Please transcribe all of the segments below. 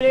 Le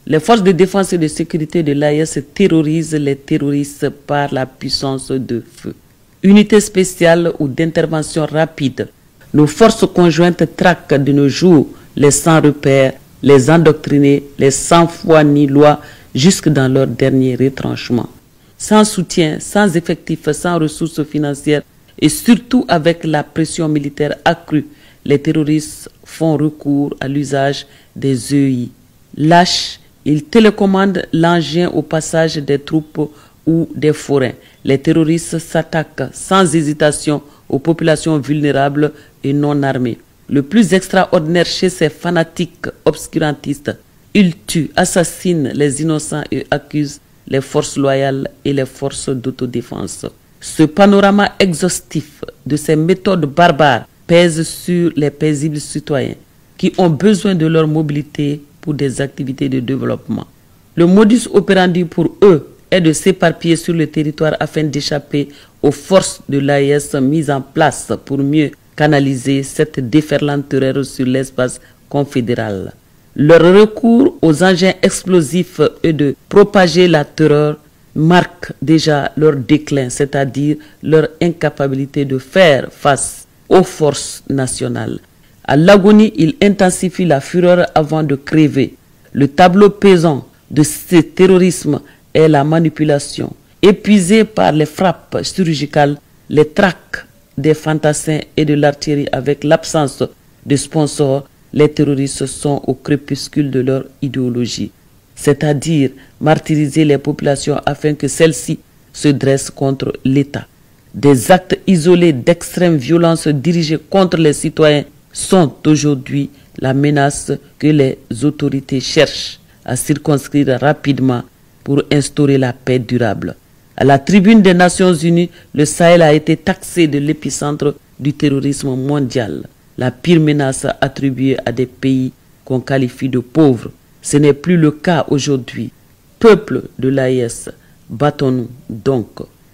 Les forces de défense et de sécurité de l'AES terrorisent les terroristes par la puissance de feu. Unité spéciale ou d'intervention rapide, nos forces conjointes traquent de nos jours les sans repères, les endoctrinés, les sans foi ni loi, jusque dans leur dernier retranchement. Sans soutien, sans effectifs, sans ressources financières et surtout avec la pression militaire accrue, les terroristes font recours à l'usage des EI. Lâches, ils télécommandent l'engin au passage des troupes ou des forains. Les terroristes s'attaquent sans hésitation aux populations vulnérables et non armées. Le plus extraordinaire chez ces fanatiques obscurantistes, ils tuent, assassinent les innocents et accusent les forces loyales et les forces d'autodéfense. Ce panorama exhaustif de ces méthodes barbares pèse sur les paisibles citoyens qui ont besoin de leur mobilité pour des activités de développement. Le modus operandi pour eux est de s'éparpiller sur le territoire afin d'échapper aux forces de l'AES mises en place pour mieux canaliser cette déferlante terreur sur l'espace confédéral. Leur recours aux engins explosifs et de propager la terreur marque déjà leur déclin, c'est-à-dire leur incapacité de faire face aux forces nationales. À l'agonie, ils intensifient la fureur avant de crever. Le tableau pesant de ce terrorisme est la manipulation. Épuisés par les frappes chirurgicales, les traques des fantassins et de l'artillerie avec l'absence de sponsors, les terroristes sont au crépuscule de leur idéologie, c'est-à-dire martyriser les populations afin que celles-ci se dressent contre l'État. Des actes isolés d'extrême violence dirigés contre les citoyens sont aujourd'hui la menace que les autorités cherchent à circonscrire rapidement pour instaurer la paix durable. À la tribune des Nations Unies, le Sahel a été taxé de l'épicentre du terrorisme mondial, la pire menace attribuée à des pays qu'on qualifie de pauvres. Ce n'est plus le cas aujourd'hui. Peuple de l'AES, battons-nous donc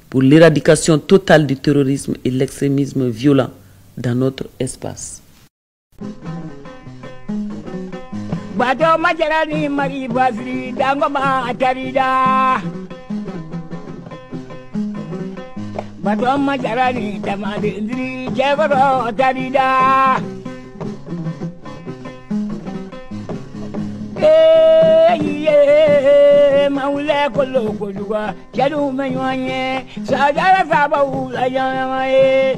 pour l'éradication totale du terrorisme et l'extrémisme violent dans notre espace. Batoma jarani tamade indri jebaro tarida maule kolo koluwa jalu menwanye sajara sabawu la yamaye